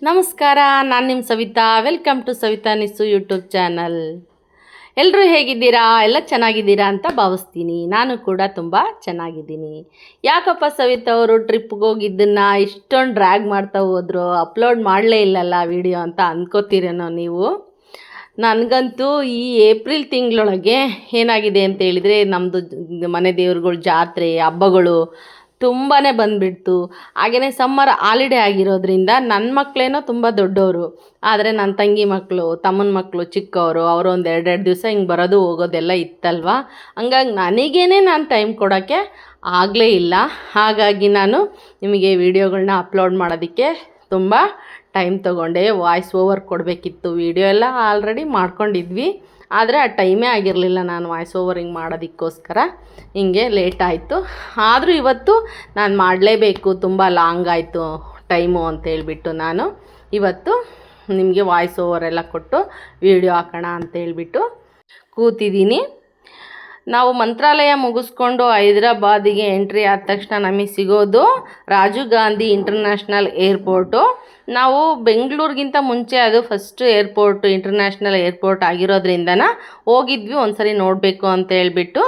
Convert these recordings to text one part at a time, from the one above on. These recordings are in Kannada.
ನಮಸ್ಕಾರ, ನಾನು ನಿಮ್ಮ Savita. Welcome to Savita Nissu YouTube channel. ಎಲ್ಲರೂ ಹೇಗಿದ್ದೀರಾ? ಎಲ್ಲ ಚೆನ್ನಾಗಿದ್ದೀರಾ ಅಂತ ಭಾವಿಸ್ತೀನಿ. ನಾನು ಕೂಡ ತುಂಬ ಚೆನ್ನಾಗಿದ್ದೀನಿ. ಯಾಕಪ್ಪ ಸವಿತಾ ಅವರು ಟ್ರಿಪ್ಗೆ ಹೋಗಿದ್ದನ್ನು ಇಷ್ಟೊಂದು ಡ್ರ್ಯಾಗ್ ಮಾಡ್ತಾ ಹೋದ್ರು, ಅಪ್ಲೋಡ್ ಮಾಡಲೇ ಇಲ್ಲಲ್ಲ ವಿಡಿಯೋ ಅಂತ ಅಂದ್ಕೋತೀರೇನೋ ನೀವು. ನನಗಂತೂ ಈ ಏಪ್ರಿಲ್ ತಿಂಗಳೊಳಗೆ ಏನಾಗಿದೆ ಅಂತ ಹೇಳಿದರೆ, ನಮ್ಮದು ಮನೆ ದೇವ್ರುಗಳ ಜಾತ್ರೆ ಹಬ್ಬಗಳು ತುಂಬಾ ಬಂದುಬಿಡ್ತು. ಹಾಗೆಯೇ ಸಮ್ಮರ್ ಹಾಲಿಡೇ ಆಗಿರೋದ್ರಿಂದ ನನ್ನ ಮಕ್ಕಳೇನೋ ತುಂಬ ದೊಡ್ಡವರು, ಆದರೆ ನನ್ನ ತಂಗಿ ಮಕ್ಕಳು, ತಮ್ಮನ ಮಕ್ಕಳು ಚಿಕ್ಕವರು, ಅವರು ಒಂದು 2 ದಿವಸ ಹಿಂಗೆ ಬರೋದು ಹೋಗೋದೆಲ್ಲ ಇತ್ತಲ್ವ. ಹಂಗಾಗಿ ನನಗೇನೆ ನಾನು ಟೈಮ್ ಕೊಡೋಕ್ಕೆ ಆಗಲೇ ಇಲ್ಲ. ಹಾಗಾಗಿ ನಾನು ನಿಮಗೆ ವಿಡಿಯೋಗಳನ್ನ ಅಪ್ಲೋಡ್ ಮಾಡೋದಕ್ಕೆ ತುಂಬ ಟೈಮ್ ತೊಗೊಂಡೆ. ವಾಯ್ಸ್ ಓವರ್ ಕೊಡಬೇಕಿತ್ತು, ವಿಡಿಯೋ ಎಲ್ಲ ಆಲ್ರೆಡಿ ಮಾಡ್ಕೊಂಡಿದ್ವಿ, ಆದರೆ ಆ ಟೈಮೇ ಆಗಿರಲಿಲ್ಲ ನಾನು ವಾಯ್ಸ್ ಓವರಿಂಗ್ ಮಾಡೋದಕ್ಕೋಸ್ಕರ. ಹಿಂಗೆ ಲೇಟ್ ಆಯಿತು. ಆದರೂ ಇವತ್ತು ನಾನು ಮಾಡಲೇಬೇಕು, ತುಂಬ ಲಾಂಗ್ ಆಯಿತು ಟೈಮು ಅಂತೇಳ್ಬಿಟ್ಟು ನಾನು ಇವತ್ತು ನಿಮಗೆ ವಾಯ್ಸ್ ಓವರ್ ಎಲ್ಲ ಕೊಟ್ಟು ವಿಡಿಯೋ ಹಾಕೋಣ ಅಂತೇಳ್ಬಿಟ್ಟು ಕೂತಿದ್ದೀನಿ. ನಾವು ಮಂತ್ರಾಲಯ ಮುಗಿಸ್ಕೊಂಡು ಹೈದ್ರಾಬಾದಿಗೆ ಎಂಟ್ರಿ ಆದ ತಕ್ಷಣ ನಮಗೆ ಸಿಗೋದು ರಾಜೀವ್ ಗಾಂಧಿ ಇಂಟರ್ನ್ಯಾಷನಲ್ ಏರ್ಪೋರ್ಟು. ನಾವು ಬೆಂಗಳೂರಿಗಿಂತ ಮುಂಚೆ ಅದು ಫಸ್ಟ್ ಏರ್ಪೋರ್ಟು, ಇಂಟರ್ನ್ಯಾಷನಲ್ ಏರ್ಪೋರ್ಟ್ ಆಗಿರೋದ್ರಿಂದನ ಹೋಗಿದ್ವಿ, ಒಂದ್ಸರಿ ನೋಡಬೇಕು ಅಂತ ಹೇಳ್ಬಿಟ್ಟು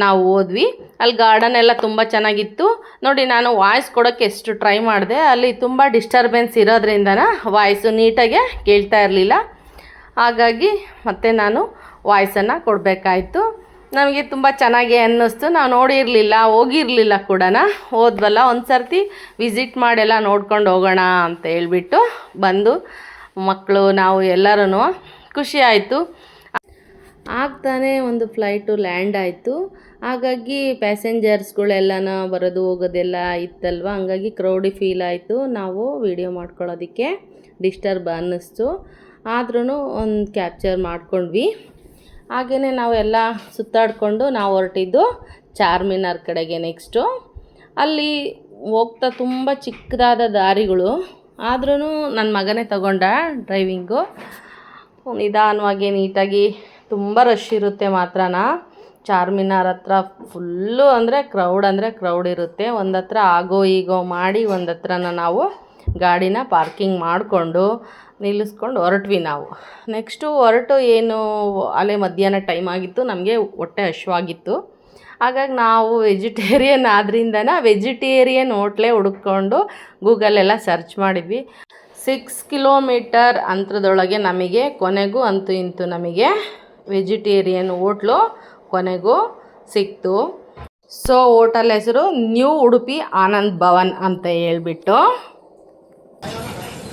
ನಾವು ಹೋದ್ವಿ. ಅಲ್ಲಿ ಗಾರ್ಡನ್ ಎಲ್ಲ ತುಂಬ ಚೆನ್ನಾಗಿತ್ತು ನೋಡಿ. ನಾನು ವಾಯ್ಸ್ ಕೊಡೋಕ್ಕೆ ಎಷ್ಟು ಟ್ರೈ ಮಾಡಿದೆ, ಅಲ್ಲಿ ತುಂಬ ಡಿಸ್ಟರ್ಬೆನ್ಸ್ ಇರೋದ್ರಿಂದನ ವಾಯ್ಸು ನೀಟಾಗೆ ಕೇಳ್ತಾ ಇರಲಿಲ್ಲ. ಹಾಗಾಗಿ ಮತ್ತೆ ನಾನು ವಾಯ್ಸನ್ನು ಕೊಡಬೇಕಾಯ್ತು. ನಮಗೆ ತುಂಬ ಚೆನ್ನಾಗಿ ಅನ್ನಿಸ್ತು. ನಾವು ನೋಡಿರಲಿಲ್ಲ, ಹೋಗಿರಲಿಲ್ಲ ಕೂಡ, ಹೋದ್ವಲ್ಲ ಒಂದು ಸರ್ತಿ ವಿಸಿಟ್ ಮಾಡೆಲ್ಲ ನೋಡ್ಕೊಂಡು ಹೋಗೋಣ ಅಂತ ಹೇಳ್ಬಿಟ್ಟು ಬಂದು ಮಕ್ಕಳು ನಾವು ಎಲ್ಲರೂ ಖುಷಿ ಆಯಿತು. ಆಗ್ತಾನೆ ಒಂದು ಫ್ಲೈಟು ಲ್ಯಾಂಡ್ ಆಯಿತು. ಹಾಗಾಗಿ ಪ್ಯಾಸೆಂಜರ್ಸ್ಗಳೆಲ್ಲನ ಬರೋದು ಹೋಗೋದೆಲ್ಲ ಇತ್ತಲ್ವ, ಹಂಗಾಗಿ ಕ್ರೌಡಿ ಫೀಲ್ ಆಯಿತು. ನಾವು ವಿಡಿಯೋ ಮಾಡ್ಕೊಳ್ಳೋದಕ್ಕೆ ಡಿಸ್ಟರ್ಬ್ ಅನ್ನಿಸ್ತು, ಆದ್ರೂ ಒಂದು ಕ್ಯಾಪ್ಚರ್ ಮಾಡ್ಕೊಂಡ್ವಿ. ಹಾಗೆಯೇ ನಾವೆಲ್ಲ ಸುತ್ತಾಡಿಕೊಂಡು ನಾವು ಹೊರಟಿದ್ದು ಚಾರ್ಮಿನಾರ್ ಕಡೆಗೆ. ನೆಕ್ಸ್ಟು ಅಲ್ಲಿ ಹೋಗ್ತಾ ತುಂಬ ಚಿಕ್ಕದಾದ ದಾರಿಗಳು, ಆದ್ರೂ ನನ್ನ ಮಗನೇ ತಗೊಂಡ ಡ್ರೈವಿಂಗು. ನಿಧಾನವಾಗಿ ನೀಟಾಗಿ, ತುಂಬ ರಶ್ ಇರುತ್ತೆ ಮಾತ್ರನ ಚಾರ್ಮಿನಾರ್ ಹತ್ರ. ಫುಲ್ಲು ಅಂದರೆ ಕ್ರೌಡ್ ಇರುತ್ತೆ. ಒಂದು ಹತ್ರ ಆಗೋ ಈಗೋ ಮಾಡಿ ಒಂದು ಹತ್ರನ ನಾವು ಗಾಡಿನ ಪಾರ್ಕಿಂಗ್ ಮಾಡಿಕೊಂಡು ನಿಲ್ಲಿಸ್ಕೊಂಡು ಹೊರಟ್ವಿ ನಾವು. ನೆಕ್ಸ್ಟು ಹೊರಟು ಏನು ಅಲ್ಲೇ ಮಧ್ಯಾಹ್ನ ಟೈಮ್ ಆಗಿತ್ತು, ನಮಗೆ ಹೊಟ್ಟೆ ಹಶ್ವಾಗಿತ್ತು. ಹಾಗಾಗಿ ನಾವು ವೆಜಿಟೇರಿಯನ್ ಆದ್ರಿಂದನ ವೆಜಿಟೇರಿಯನ್ ಹೋಟ್ಲೇ ಹುಡುಕೊಂಡು ಗೂಗಲೆಲ್ಲ ಸರ್ಚ್ ಮಾಡಿದ್ವಿ. 6 ಕಿಲೋಮೀಟರ್ ಅಂತರದೊಳಗೆ ನಮಗೆ ಕೊನೆಗೂ ಅಂತೂ ಇಂತೂ ನಮಗೆ ವೆಜಿಟೇರಿಯನ್ ಹೋಟ್ಲು ಕೊನೆಗೂ ಸಿಕ್ತು. ಸೊ ಹೋಟೆಲ್ ಹೆಸರು ನ್ಯೂ ಉಡುಪಿ ಆನಂದ್ ಭವನ್ ಅಂತ ಹೇಳ್ಬಿಟ್ಟು.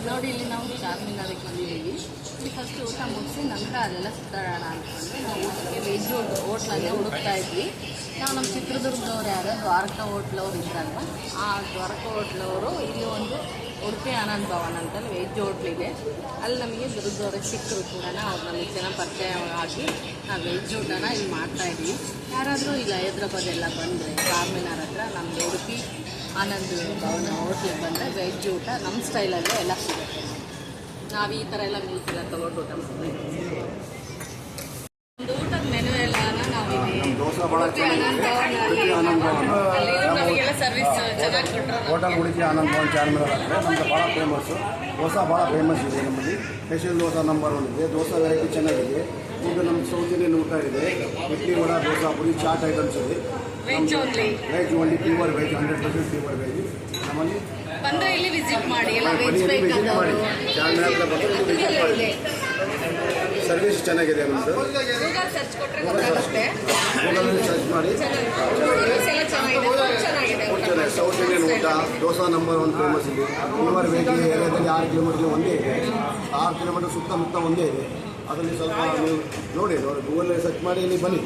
ನೋಡಿ, ಇಲ್ಲಿ ನಾವು ಚಾರ್ಮಿನಾರಿಗೆ ಬಂದಿದ್ದೀವಿ. ಇಲ್ಲಿ ಫಸ್ಟ್ ಊಟ ಮುಗಿಸಿ ನಂತರ ಅಲ್ಲೆಲ್ಲ ಸುತ್ತಾಡೋಣ ಅಂದ್ಕೊಂಡು ನಾವು ಊಟಕ್ಕೆ ವೆಜ್ ಹೋಟ್ಲಲ್ಲೇ ಹುಡುಕ್ತಾ ಇದ್ವಿ. ನಾವು ನಮ್ಮ ಚಿತ್ರದುರ್ಗದವ್ರು ಯಾರು ದ್ವಾರಕಾ ಹೋಟ್ಲವ್ರು ಇದ್ದಲ್ವ, ಆ ದ್ವಾರಕಾ ಹೋಟ್ಲವರು ಇಲ್ಲಿ ಒಂದು ಉಡುಪಿ ಆನಂದ್ ಭವನ್ ಅಂತಲ್ಲಿ ವೆಜ್ ಹೋಟ್ಲಿದೆ. ಅಲ್ಲಿ ನಮಗೆ ದುರ್ಗದವ್ರಿಗೆ ಸಿಕ್ಕರು ಕೂಡ, ಅವ್ರು ನಮಗೆ ಚೆನ್ನಾಗಿ ಪರಿಚಯ ಆಗಿ ನಾವು ವೆಜ್ ಊಟನ ಇಲ್ಲಿ ಮಾಡ್ತಾಯಿದ್ವಿ. ಯಾರಾದರೂ ಈಗ ಹೈದ್ರಾಬಾದ್ ಎಲ್ಲ ಬಂದರೆ ಚಾರ್ಮಿನಾರ್ ಹತ್ರ ನಮ್ಮದು ಉಡುಪಿ ಆನಂದ್ ಭವನ ಹೋಟ್ಲಿಗೆ ಬಂದರೆ ವೆಜ್ ಊಟ ನಮ್ಮ ಸ್ಟೈಲಲ್ಲೇ ಎಲ್ಲ ಸಿಗುತ್ತೆ. ನಾವು ಈ ಥರ ಎಲ್ಲ ಮೀಲ್ಸ್ ಎಲ್ಲ ತೊಗೊಂಡು ಊಟ ಮಾಡ್ತೀವಿ. ಒಂದು ಊಟದ ಮೆನು ಎಲ್ಲ ನಾವು ನಮಗೆಲ್ಲ ಸರ್ವಿಸ್ ಚೆನ್ನಾಗಿ ಕೊಟ್ಟರು. ಹೋಟೆಲ್ ಉಡುಪಿ ಆನಂದ್ ಭವನ್ ಚಾರ್ಮಿನಾರ್ ಅಂದರೆ ನಮ್ಮದು ಭಾಳ ಫೇಮಸ್ಸು. ದೋಸೆ ಭಾಳ ಫೇಮಸ್ ಇದೆ ನಮ್ಮಲ್ಲಿ. ಸ್ಪೆಷಲ್ ದೋಸೆ ನಂಬರ್ 1 ಇದೆ. ದೋಸೆ ವೆರೈಟಿ ಚೆನ್ನಾಗಿದೆ. ಈಗ ನಮ್ಮ ಸೌತ್ ಇಂಡಿಯನ್ ಊಟ ಇದೆ. ಇಡ್ಲಿ ವಡ ದೋಸೆ ಪುರಿ ಚಾಟ್ ಐಟಮ್ಸ್ ಇದೆ. Veg only pure veg, 100% pure veg ನಮ್ಮಲ್ಲಿ. ಬಂದರೆ ಇಲ್ಲಿ ವಿಸಿಟ್ ಮಾಡಿ, ಎಲ್ಲ ವೆಜ್ ಬೇಕಾದವರು ಚಾರ್ಮಿನಾರ್ ಹತ್ರ ಬಂದರೆ ವಿಸಿಟ್ ಮಾಡಿ. ಸರ್ವಿಸ್ ಚೆನ್ನಾಗಿದೆ ನಮ್ಮದು. ಗೂಗಲ್ ಸರ್ಚ್ ಕೊಟ್ಟರೆ ಗೊತ್ತಾಗುತ್ತೆ. ಗೂಗಲಲ್ಲಿ ಸರ್ಚ್ ಮಾಡಿ. ಚೆನ್ನಾಗಿದೆ. ಸೌತ್ ಇಂಡಿಯನ್ ಊಟ ದೋಸೆ ನಂಬರ್ 1 ಫೇಮಸ್ ಇದೆ. ಪ್ಯೂರ್ ವೆಜ್ ಏರಿಯಾದಲ್ಲಿ 6 ಕಿಲೋಮೀಟರ್ಗೆ ಒಂದೇ ಇದೆ. 6 ಕಿಲೋಮೀಟರ್ ಸುತ್ತಮುತ್ತ ಒಂದೇ ಇದೆ. ಅದರಲ್ಲಿ ಸ್ವಲ್ಪ ನೀವು ನೋಡಿ ಗೂಗಲಲ್ಲಿ ಸರ್ಚ್ ಮಾಡಿ ಇಲ್ಲಿ ಬನ್ನಿ.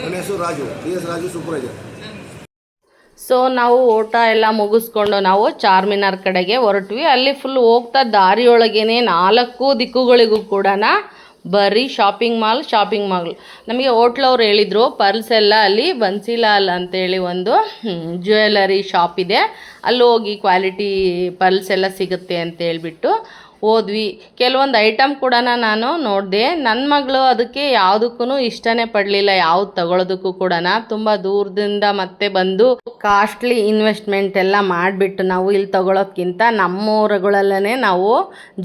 ನನ್ನ ಹೆಸರು Raju, DS Raju supervisor. So ನಾವು ಊಟ ಎಲ್ಲ ಮುಗಿಸ್ಕೊಂಡು ನಾವು ಚಾರ್ಮಿನಾರ್ ಕಡೆಗೆ ಹೊರಟ್ವಿ. ಅಲ್ಲಿ ಫುಲ್ ಹೋಗ್ತಾ ದಾರಿಯೊಳಗೇನೆ 4 ದಿಕ್ಕುಗಳಿಗೂ ಕೂಡ ಬರೀ ಶಾಪಿಂಗ್ ಮಾಲ್. ನಮಗೆ ಹೋಟ್ಲವ್ರು ಹೇಳಿದರು ಪರ್ಲ್ಸ್ ಎಲ್ಲ ಅಲ್ಲಿ ಬನ್ಸಿಲಾಲ್ ಅಂತೇಳಿ ಒಂದು ಜ್ಯುವೆಲರಿ ಶಾಪ್ ಇದೆ, ಅಲ್ಲಿ ಹೋಗಿ ಕ್ವಾಲಿಟಿ ಪರ್ಲ್ಸ್ ಎಲ್ಲ ಸಿಗುತ್ತೆ ಅಂತ ಹೇಳ್ಬಿಟ್ಟು ಹೋದ್ವಿ. ಕೆಲವೊಂದು ಐಟಮ್ ಕೂಡ ನಾನು ನೋಡಿದೆ. ನನ್ನ ಮಗಳು ಅದಕ್ಕೆ ಯಾವುದಕ್ಕೂ ಇಷ್ಟನೇ ಪಡಲಿಲ್ಲ, ಯಾವ್ದು ತಗೊಳ್ಳೋದಕ್ಕೂ ಕೂಡ. ತುಂಬ ದೂರದಿಂದ ಮತ್ತೆ ಬಂದು ಕಾಸ್ಟ್ಲಿ ಇನ್ವೆಸ್ಟ್ಮೆಂಟ್ ಎಲ್ಲ ಮಾಡಿಬಿಟ್ಟು ನಾವು ಇಲ್ಲಿ ತಗೊಳ್ಳೋದ್ಕಿಂತ ನಮ್ಮೂರುಗಳಲ್ಲೇ ನಾವು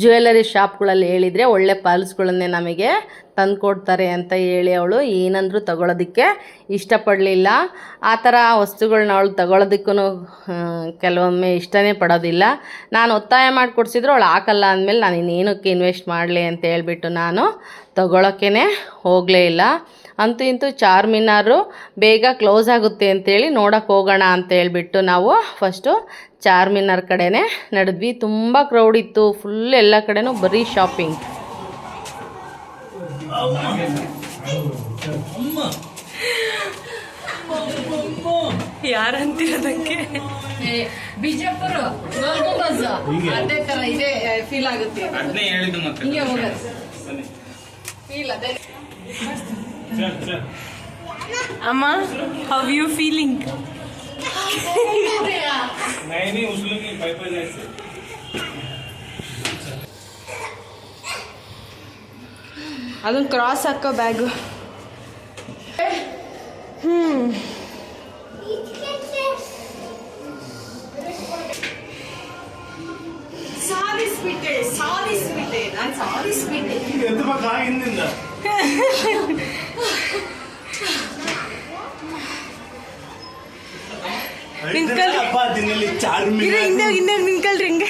ಜ್ಯುವೆಲರಿ ಶಾಪ್ಗಳಲ್ಲಿ ಹೇಳಿದರೆ ಒಳ್ಳೆ ಪರ್ಸ್ಗಳನ್ನೇ ನಮಗೆ ತಂದುಕೊಡ್ತಾರೆ ಅಂತ ಹೇಳಿ ಅವಳು ಏನಂದರೂ ತಗೊಳ್ಳೋದಕ್ಕೆ ಇಷ್ಟಪಡಲಿಲ್ಲ. ಆ ಥರ ವಸ್ತುಗಳನ್ನ ಅವಳು ತಗೊಳ್ಳೋದಕ್ಕೂ ಕೆಲವೊಮ್ಮೆ ಇಷ್ಟನೇ ಪಡೋದಿಲ್ಲ. ನಾನು ಒತ್ತಾಯ ಮಾಡಿ ಕೊಡಿಸಿದ್ರು ಅವಳು ಹಾಕಲ್ಲ ಅಂದಮೇಲೆ ನಾನು ಇನ್ನೇನಕ್ಕೆ ಇನ್ವೆಸ್ಟ್ ಮಾಡಲಿ ಅಂತ ಹೇಳ್ಬಿಟ್ಟು ನಾನು ತಗೊಳ್ಳೋಕ್ಕೇ ಹೋಗಲೇ ಇಲ್ಲ. ಅಂತೂ ಇಂತೂ ಚಾರ್ಮಿನಾರು ಬೇಗ ಕ್ಲೋಸ್ ಆಗುತ್ತೆ ಅಂತೇಳಿ ನೋಡೋಕ್ಕೆ ಹೋಗೋಣ ಅಂತ ಹೇಳ್ಬಿಟ್ಟು ನಾವು ಫಸ್ಟು ಚಾರ್ಮಿನಾರ್ ಕಡೆನೇ ನಡೆದ್ವಿ. ತುಂಬ ಕ್ರೌಡ್ ಇತ್ತು, ಫುಲ್ ಎಲ್ಲ ಕಡೆನೂ ಬರೀ ಶಾಪಿಂಗ್. ಯಾರಂತಿರೋದಕ್ಕೆ ಬಿಜಾಪುರ ಅದೇ ತರ ಇದೆ ಫೀಲ್ ಆಗುತ್ತೆ. ಹಿಂಗೆ ಹೋಗೋದು ಫೀಲ್ ಅದೇ. ಅಮ್ಮ, ಹೌ ಯು ಫೀಲಿಂಗ್? ಅದೊಂದು ಕ್ರಾಸ್ ಹಾಕೋ ಬ್ಯಾಗು. ಹಿಂದೆ ನಿಂಕಲ್ರಿ ಹಿಂಗೆ.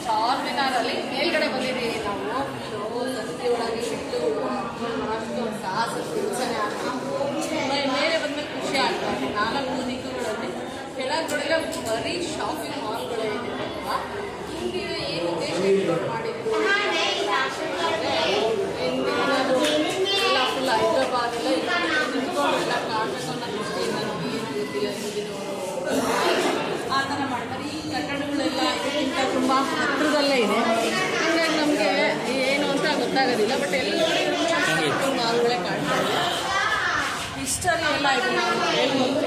ಚಾರ್ಮಿನಾರಲ್ಲಿ ಮೇಲ್ಗಡೆ ಬಂದಿದ್ದೀವಿ ನಾವು. ಸಂತೆ ಒಳಗೆ ಇಟ್ಟು ಅಷ್ಟು ಸಾಹಸ ಕೆಲಸನೇ ಮೇಲೆ ಬಂದ್ಮೇಲೆ ಖುಷಿ ಆಗ್ತದೆ. 4 ದಿಕ್ಕುಗಳಲ್ಲಿ ಕೆಳಗಡೆ ಬರೀ ಶಾಪಿಂಗ್ ಮಾಲ್ಗಳೇ ಇದೆ ಅಲ್ವಾ. ಹಿಂದಿನ ಏನು ಉದ್ದೇಶ ಇಟ್ಕೊಂಡು ಮಾಡಿದ್ರು ಎಲ್ಲ ಫುಲ್ ಹೈದ್ರಾಬಾದ್ ಎಲ್ಲ ನಿಂತ್ಕೊಂಡು ಎಲ್ಲ ಕಾಣಬೇಕು ಅನ್ನೋ ದೃಷ್ಟಿಯಿಂದ ನಮಗೆ ಏನು ಗೊತ್ತಿಲ್ಲ ಹಿಂದಿನವರು ಆ ಥರ ಮಾಡ್ತಾರೆ. ಈ ಕಟ್ಟಡಗಳೆಲ್ಲ ಇದಕ್ಕಿಂತ ತುಂಬ ಹತ್ತಿರದಲ್ಲೇ ಇದೆ, ಹಾಗಾಗಿ ನಮಗೆ ಏನು ಅಂತ ಗೊತ್ತಾಗೋದಿಲ್ಲ. ಬಟ್ ಎಲ್ಲಿ ನೋಡಿದ್ರು ಶಾಪಿಂಗ್ ಮಾಲ್ಗಳೇ ಕಾಣ್ತಾ ಇದೆ. ಹಿಸ್ಟರಿ ಎಲ್ಲ ಇದೆ, ನಾನು ಹೇಳ್ಬೋದು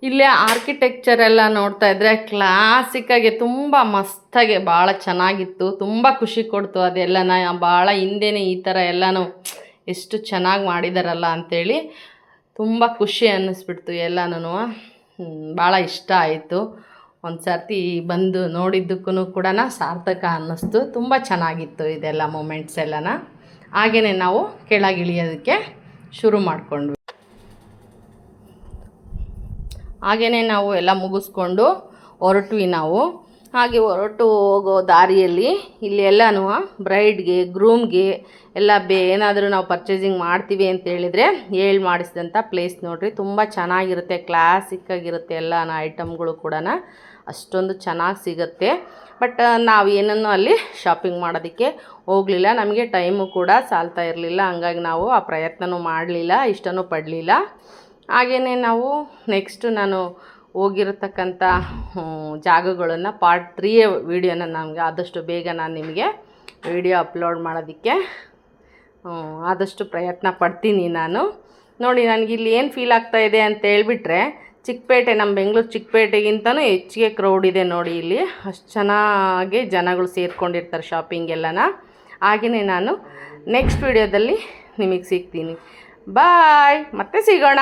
ಇಲ್ಲೇ ಆರ್ಕಿಟೆಕ್ಚರ್ ಎಲ್ಲ ನೋಡ್ತಾ ಇದ್ರೆ ಕ್ಲಾಸಿಕ್ಕಾಗಿ ತುಂಬ ಮಸ್ತಾಗಿ ಭಾಳ ಚೆನ್ನಾಗಿತ್ತು. ತುಂಬ ಖುಷಿ ಕೊಡ್ತು ಅದೆಲ್ಲನ. ಭಾಳ ಹಿಂದೆನೇ ಈ ಥರ ಎಲ್ಲನೂ ಎಷ್ಟು ಚೆನ್ನಾಗಿ ಮಾಡಿದಾರಲ್ಲ ಅಂಥೇಳಿ ತುಂಬ ಖುಷಿ ಅನ್ನಿಸ್ಬಿಡ್ತು ಎಲ್ಲನೂ. ಭಾಳ ಇಷ್ಟ ಆಯಿತು. ಒಂದು ಸರ್ತಿ ಬಂದು ನೋಡಿದ್ದಕ್ಕೂ ಕೂಡ ಸಾರ್ಥಕ ಅನ್ನಿಸ್ತು. ತುಂಬ ಚೆನ್ನಾಗಿತ್ತು ಇದೆಲ್ಲ ಮೂಮೆಂಟ್ಸ್ ಎಲ್ಲನ. ಹಾಗೆಯೇ ನಾವು ಕೆಳಗಿಳಿಯೋದಕ್ಕೆ ಶುರು ಮಾಡಿಕೊಂಡ್ವಿ. ಹಾಗೆಯೇ ನಾವು ಎಲ್ಲ ಮುಗಿಸ್ಕೊಂಡು ಹೊರಟ್ವಿ ನಾವು. ಹಾಗೆ ಹೊರಟು ಹೋಗೋ ದಾರಿಯಲ್ಲಿ ಇಲ್ಲಿ ಎಲ್ಲನೂ ಬ್ರೈಡ್ಗೆ ಗ್ರೂಮ್ಗೆ ಎಲ್ಲ ಏನಾದರೂ ನಾವು ಪರ್ಚೇಸಿಂಗ್ ಮಾಡ್ತೀವಿ ಅಂತ ಹೇಳಿದರೆ ಹೇಳಿ ಮಾಡಿಸಿದಂಥ ಪ್ಲೇಸ್ ನೋಡಿರಿ. ತುಂಬ ಚೆನ್ನಾಗಿರುತ್ತೆ, ಕ್ಲಾಸಿಕ್ಕಾಗಿರುತ್ತೆ ಎಲ್ಲ ಐಟಮ್ಗಳು ಕೂಡ ಅಷ್ಟೊಂದು ಚೆನ್ನಾಗಿ ಸಿಗುತ್ತೆ. ಬಟ್ ನಾವು ಏನನ್ನು ಅಲ್ಲಿ ಶಾಪಿಂಗ್ ಮಾಡೋದಕ್ಕೆ ಹೋಗಲಿಲ್ಲ, ನಮಗೆ ಟೈಮು ಕೂಡ ಸಾಲ್ತಾ ಇರಲಿಲ್ಲ. ಹಂಗಾಗಿ ನಾವು ಆ ಪ್ರಯತ್ನವೂ ಮಾಡಲಿಲ್ಲ, ಇಷ್ಟನೂ ಪಡಲಿಲ್ಲ. ಹಾಗೆಯೇ ನಾವು ನೆಕ್ಸ್ಟು ನಾನು ಹೋಗಿರತಕ್ಕಂಥ ಜಾಗಗಳನ್ನು ಪಾರ್ಟ್ 3 ವೀಡಿಯೋನ ನಮಗೆ ಆದಷ್ಟು ಬೇಗ ನಾನು ನಿಮಗೆ ವಿಡಿಯೋ ಅಪ್ಲೋಡ್ ಮಾಡೋದಕ್ಕೆ ಆದಷ್ಟು ಪ್ರಯತ್ನ ಪಡ್ತೀನಿ ನಾನು. ನೋಡಿ ನನಗಿಲ್ಲಿ ಏನು ಫೀಲ್ ಆಗ್ತಾಯಿದೆ ಅಂತ ಹೇಳ್ಬಿಟ್ರೆ, ಚಿಕ್ಕಪೇಟೆ, ನಮ್ಮ ಬೆಂಗಳೂರು ಚಿಕ್ಕಪೇಟೆಗಿಂತನೂ ಹೆಚ್ಚಿಗೆ ಕ್ರೌಡ್ ಇದೆ ನೋಡಿ ಇಲ್ಲಿ. ಅಷ್ಟು ಚೆನ್ನಾಗಿ ಜನಗಳು ಸೇರ್ಕೊಂಡಿರ್ತಾರೆ ಶಾಪಿಂಗ್ ಎಲ್ಲನ. ಹಾಗೆಯೇ ನಾನು ನೆಕ್ಸ್ಟ್ ವಿಡಿಯೋದಲ್ಲಿ ನಿಮಗೆ ಸಿಗ್ತೀನಿ. ಬಾಯ್, ಮತ್ತೆ ಸಿಗೋಣ.